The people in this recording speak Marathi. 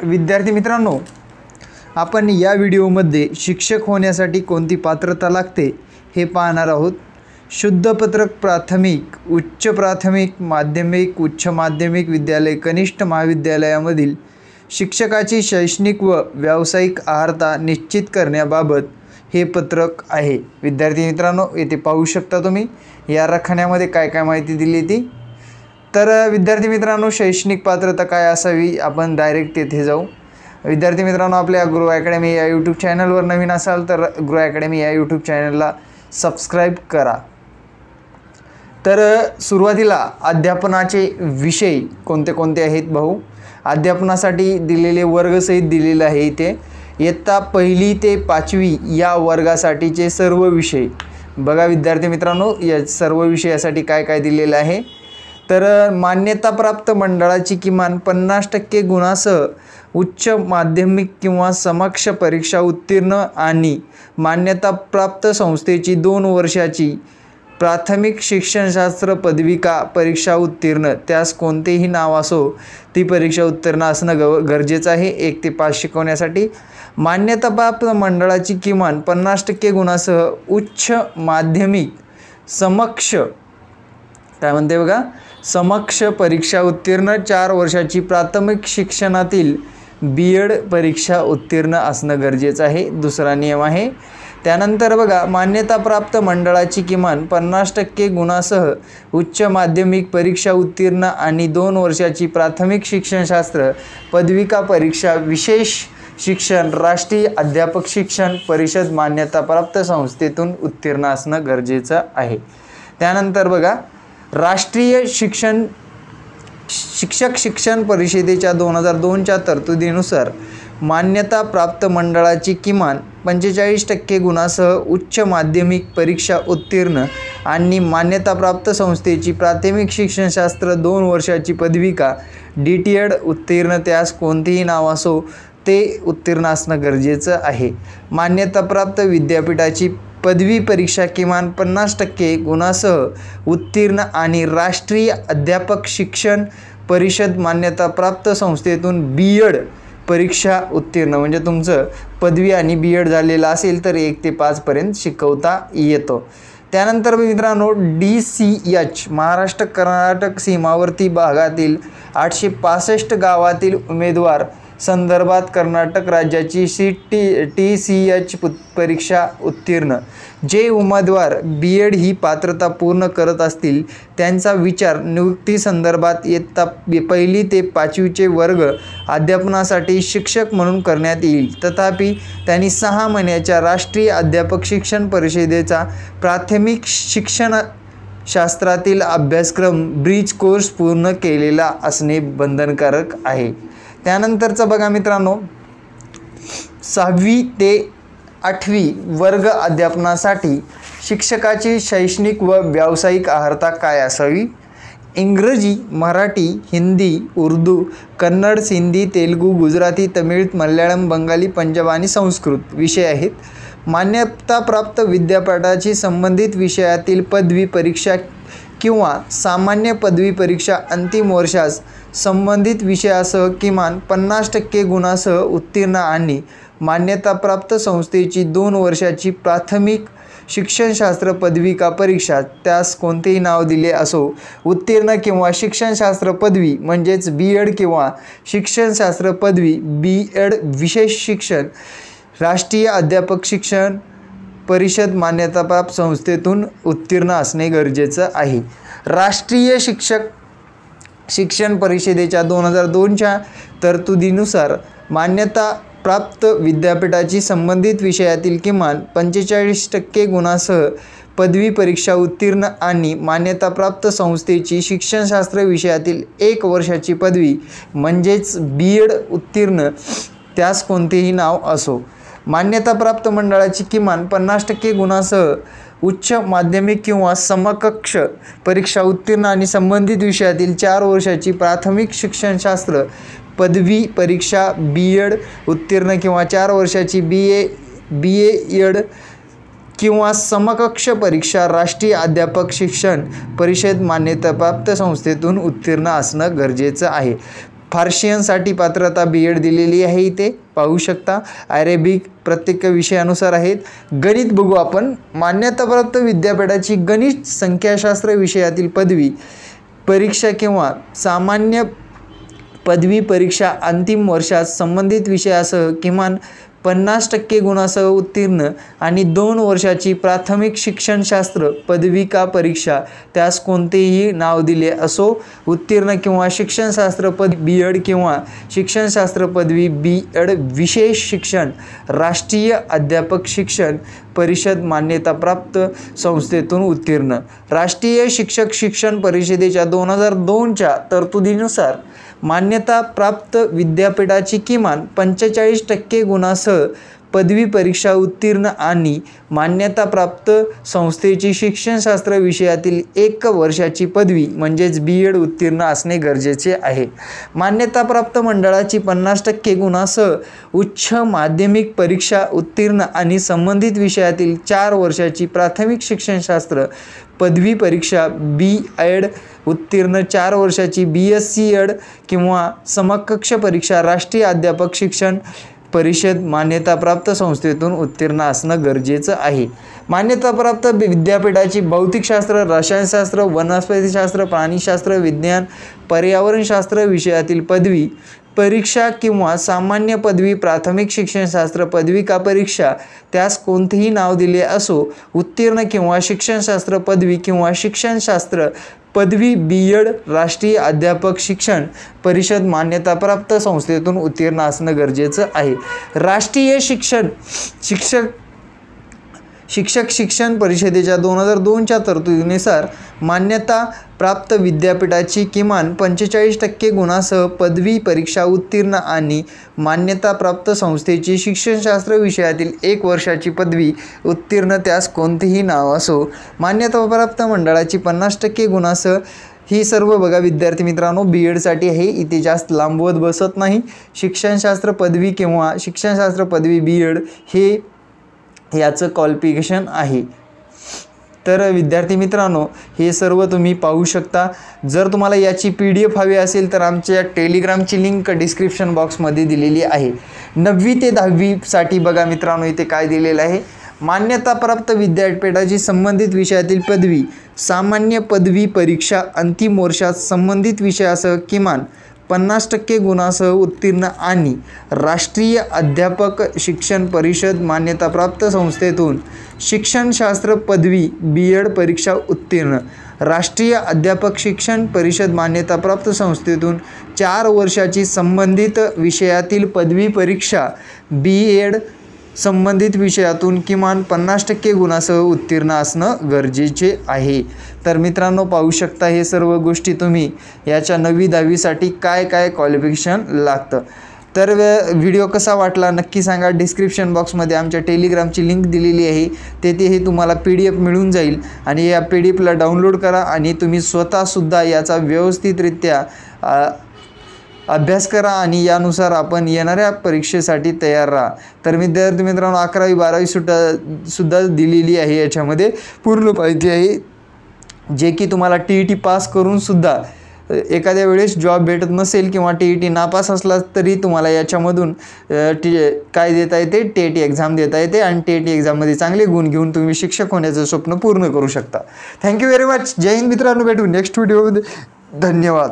विद्यार्थी मित्रांनो, आपण या व्हिडिओमध्ये शिक्षक होण्यासाठी कोणती पात्रता लागते हे पाहणार आहोत। शुद्ध पत्रक प्राथमिक, उच्च प्राथमिक, माध्यमिक, उच्च माध्यमिक विद्यालय, कनिष्ठ महाविद्यालयामधील शिक्षकाची शैक्षणिक व व्यावसायिक अर्हता निश्चित करण्याबाबत हे पत्रक आहे। विद्यार्थी मित्रांनो, येथे पाहू शकता तुम्ही या रखान्यामध्ये काय काय माहिती दिली ती। तर विद्यार्थी मित्रांनो, शैक्षणिक पात्रता काय असावी, आपण डायरेक्ट तेथे जाऊ। विद्यार्थी मित्रांनो, आपल्या गुरु अकॅडमी या यूट्यूब चॅनलवर नवीन असाल तर गुरु अकॅडमी या यूट्यूब चॅनलला सबस्क्राईब करा। तर सुरुवातीला अध्यापनाचे विषय कोणते कोणते आहेत भाऊ? अध्यापनासाठी दिलेले वर्गसहित दिलेले आहे इथे। इयत्ता 1ली ते 5वी या वर्गासाठीचे सर्व विषय बघा विद्यार्थी मित्रांनो, या सर्व विषयासाठी काय काय दिलेले आहे। तर मान्यताप्राप्त मंडळाची किमान 50% गुणासह उच्च माध्यमिक किंवा समकक्ष परीक्षा उत्तीर्ण आणि मान्यताप्राप्त संस्थेची 2 वर्षाची प्राथमिक शिक्षणशास्त्र पदविका परीक्षा उत्तीर्ण, त्यास कोणतेही नाव असो ती परीक्षा उत्तीर्ण असणं गरजेचं आहे 1 ते 5 शिकवण्यासाठी। मान्यताप्राप्त मंडळाची किमान 50% गुणासह उच्च माध्यमिक समकक्ष काय म्हणते बघा, समकक्ष परीक्षा उत्तीर्ण 4 वर्षाची प्राथमिक शिक्षणातील B.Ed परीक्षा उत्तीर्ण असणं गरजेचं आहे, दुसरा नियम आहे। त्यानंतर बघा, मान्यताप्राप्त मंडळाची किमान 50% गुणासह उच्च माध्यमिक परीक्षा उत्तीर्ण आणि 2 वर्षाची प्राथमिक शिक्षणशास्त्र पदविका परीक्षा विशेष शिक्षण राष्ट्रीय अध्यापक शिक्षण परिषद मान्यताप्राप्त संस्थेतून उत्तीर्ण असणं गरजेचं आहे। त्यानंतर बघा, राष्ट्रीय शिक्षक शिक्षण परिषदेच्या 2002च्या तरतुदीनुसार मान्यता प्राप्त मंडळाची किमान 45% गुणासह उच्च माध्यमिक परीक्षा उत्तीर्ण आणि मान्यताप्राप्त संस्थेची प्राथमिक शिक्षणशास्त्र 2 वर्षाची पदविका DTED उत्तीर्ण, त्यास कोणतेही नाव असो ते उत्तीर्ण असणं गरजेचं आहे। मान्यताप्राप्त विद्यापीठाची पदवी परीक्षा किमान 50% गुणासह उत्तीर्ण आणि राष्ट्रीय अध्यापक शिक्षण परिषद मान्यताप्राप्त संस्थेतून B.Ed परीक्षा उत्तीर्ण, म्हणजे तुमचं पदवी आणि B.Ed झालेलं असेल तर 1 ते 5 पर्यंत शिकवता येतो। त्यानंतर मित्रांनो, DCH महाराष्ट्र कर्नाटक सीमावर्ती भागातील 865 गावातील उमेदवार संदर्भात कर्नाटक राज्याची TCH परीक्षा उत्तीर्ण, जे उमेदवार B.Ed ही पात्रता पूर्ण करत असतील त्यांचा विचार नियुक्ती संदर्भात इयत्ता 1ली ते 5वीचे वर्ग अध्यापनासाठी शिक्षक म्हणून करण्यात येईल। तथापि त्यांनी 6 महिन्याच्या राष्ट्रीय अध्यापक शिक्षण परिषदेचा प्राथमिक शिक्षणशास्त्रातील अभ्यासक्रम ब्रिज कोर्स पूर्ण केलेला असणे बंधनकारक आहे। त्यानंतरचं बघा मित्रांनो, 6वी ते 8वी वर्ग अध्यापनासाठी शिक्षकाची शैक्षणिक व व्यावसायिक अर्हता काय असावी? इंग्रजी, मराठी, हिंदी, उर्दू, कन्नड, सिंधी, तेलुगू, गुजराती, तमिळ, मल्याळम, बंगाली, पंजाब आणि संस्कृत विषय आहेत। मान्यताप्राप्त विद्यापीठाची संबंधित विषयातील पदवी परीक्षा किंवा सामान्य पदवी परीक्षा अंतिम वर्षास संबंधित विषयासह किमान 50% गुणासह उत्तीर्ण आणि मान्यताप्राप्त संस्थेची 2 वर्षाची प्राथमिक शिक्षणशास्त्र पदविका परीक्षा, त्यास कोणतेही नाव दिले असो, उत्तीर्ण किंवा शिक्षणशास्त्र पदवी म्हणजेच B.Ed किंवा शिक्षणशास्त्र पदवी B.Ed विशेष शिक्षण राष्ट्रीय अध्यापक शिक्षण परिषद मान्यताप्राप्त संस्थेतून उत्तीर्ण असणे गरजेचं आहे। राष्ट्रीय शिक्षण परिषदेच्या 2002च्या तरतुदीनुसार मान्यता प्राप्त विद्यापीठाची संबंधित विषयातील किमान 45% गुणासह पदवी परीक्षा उत्तीर्ण आणि मान्यताप्राप्त संस्थेची शिक्षणशास्त्र विषयातील 1 वर्षाची पदवी म्हणजेच B.Ed उत्तीर्ण, त्यास कोणतेही नाव असो। मान्यताप्राप्त मंडळाची किमान 50% गुणासह उच्च माध्यमिक किंवा समकक्ष परीक्षा उत्तीर्ण आणि संबंधित विषयातील 4 वर्षाची प्राथमिक शिक्षणशास्त्र पदवी परीक्षा B.Ed उत्तीर्ण किंवा 4 वर्षाची BA.Ed किंवा समकक्ष परीक्षा राष्ट्रीय अध्यापक शिक्षण परिषद मान्यताप्राप्त संस्थेतून उत्तीर्ण असणं गरजेचं आहे। फार्शियनसाठी पात्रता BEd दिलेली आहे, इथे पाहू शकता. अरेबिक प्रत्येक विषयानुसार आहेत. गणित बघू आपण. मान्यताप्राप्त विद्यापीठाची गणित संख्याशास्त्र विषयातील पदवी परीक्षा किंवा सामान्य पदवी परीक्षा अंतिम वर्षात संबंधित विषयासह किमान 50% गुणासह उत्तीर्ण आणि 2 वर्षाची प्राथमिक शिक्षणशास्त्र पदविका परीक्षा त्यास कोणतेही नाव दिले असो उत्तीर्ण किंवा शिक्षणशास्त्र BEd किंवा शिक्षणशास्त्र पदवी BEd विशेष शिक्षण राष्ट्रीय अध्यापक शिक्षण परिषद मान्यताप्राप्त संस्थेतून उत्तीर्ण. राष्ट्रीय शिक्षक शिक्षण परिषदेच्या 2002च्या तरतुदीनुसार मान्यता प्राप्त विद्यापीठाची किमान 45% गुणासह पदवी परीक्षा उत्तीर्ण आणि मान्यताप्राप्त संस्थेची शिक्षणशास्त्र विषयातील 1 वर्षाची पदवी म्हणजेच BEd उत्तीर्ण असणे गरजेचे आहे. मान्यताप्राप्त मंडळाची 50% गुणासह उच्च माध्यमिक परीक्षा उत्तीर्ण आणि संबंधित विषयातील 4 वर्षाची प्राथमिक शिक्षणशास्त्र पदवी परीक्षा BEd उत्तीर्ण 4 वर्षाची BSc-Ed किंवा समकक्ष परीक्षा राष्ट्रीय अध्यापक शिक्षण परिषद मान्यताप्राप्त संस्थेतून उत्तीर्ण असणं गरजेचं आहे. मान्यताप्राप्त विद्यापीठाची भौतिकशास्त्र, रसायनशास्त्र, वनस्पतीशास्त्र, प्राणीशास्त्र, विज्ञान, पर्यावरणशास्त्र विषयातील पदवी परीक्षा किंवा सामान्य पदवी प्राथमिक शिक्षणशास्त्र पदविका परीक्षा त्यास कोणतेही नाव दिले असो उत्तीर्ण किंवा शिक्षणशास्त्र पदवी किंवा शिक्षणशास्त्र पदवी BEd राष्ट्रीय अध्यापक शिक्षण परिषद मान्यताप्राप्त संस्थेतून उत्तीर्ण असणं गरजेचं आहे. राष्ट्रीय शिक्षक शिक्षण परिषदेच्या 2002च्या तरतुदीनुसार मान्यता प्राप्त विद्यापीठाची किमान 45% गुणासह पदवी परीक्षा उत्तीर्ण आणि मान्यताप्राप्त संस्थेची शिक्षणशास्त्र विषयातील 1 वर्षाची पदवी उत्तीर्ण त्यास कोणतेही नाव असो मान्यताप्राप्त मंडळाची 50% गुणासह ही सर्व बघा विद्यार्थी मित्रांनो BEdसाठी आहे. इथे जास्त लांबवत बसत नाही. शिक्षणशास्त्र पदवी किंवा शिक्षणशास्त्र पदवी BEd हे याचं क्वालिफिकेशन आहे. तर विद्यार्थी मित्रांनो हे सर्व तुम्ही पाहू शकता. जर तुम्हाला याची PDF हवी असेल तर आमच्या टेलिग्रामची लिंक डिस्क्रिप्शन बॉक्समध्ये दिलेली आहे. 9वी ते 10वी साठी बघा मित्रांनो इथे काय दिलेलं आहे. मान्यताप्राप्त विद्यापीठाची संबंधित विषयातील पदवी सामान्य पदवी परीक्षा अंतिम वर्षात संबंधित विषयासह किमान 50% गुणासह उत्तीर्ण आणि राष्ट्रीय अध्यापक शिक्षण परिषद मान्यताप्राप्त संस्थेतून शिक्षणशास्त्र पदवी BEd परीक्षा उत्तीर्ण. राष्ट्रीय अध्यापक शिक्षण परिषद मान्यताप्राप्त संस्थेतून 4 वर्षाची संबंधित विषयातील पदवी परीक्षा BEd संबंधित विषयातून किमान 50% गुणासह उत्तीर्ण असणं गरजेचे आहे. तर मित्रांनो पाहू शकता हे सर्व गोष्टी तुम्ही याच्या 9वी 10वी साठी काय काय क्वालिफिकेशन लागतं. तर व्हिडिओ कसा वाटला नक्की सांगा. डिस्क्रिप्शन बॉक्समध्ये आमच्या टेलिग्रामची लिंक दिलेली आहे. तेथे हे तुम्हाला PDF मिळून जाईल आणि या PDFला डाउनलोड करा आणि तुम्ही स्वतःसुद्धा याचा व्यवस्थितरित्या अभ्यास करा आणि यानुसार आपण येणाऱ्या परीक्षेसाठी तयार राहा. तर विद्यार्थी मित्रांनो 11वी 12वी सुद्धा दिलेली आहे. याच्यामध्ये पूर्ण माहिती आहे जे की तुम्हाला TET पास करून सुद्धा एखाद्या वेळेस जॉब भेटत नसेल किंवा TET नापास असला तरी तुम्हाला याच्यामधून काय देता येते TET एक्झाम देता येते आणि TET एक्झाममध्ये चांगले गुण घेऊन तुम्ही शिक्षक होण्याचं स्वप्न पूर्ण करू शकता. Thank you very much. Jai Hind मित्रांनो. भेटू नेक्स्ट व्हिडिओमध्ये. धन्यवाद.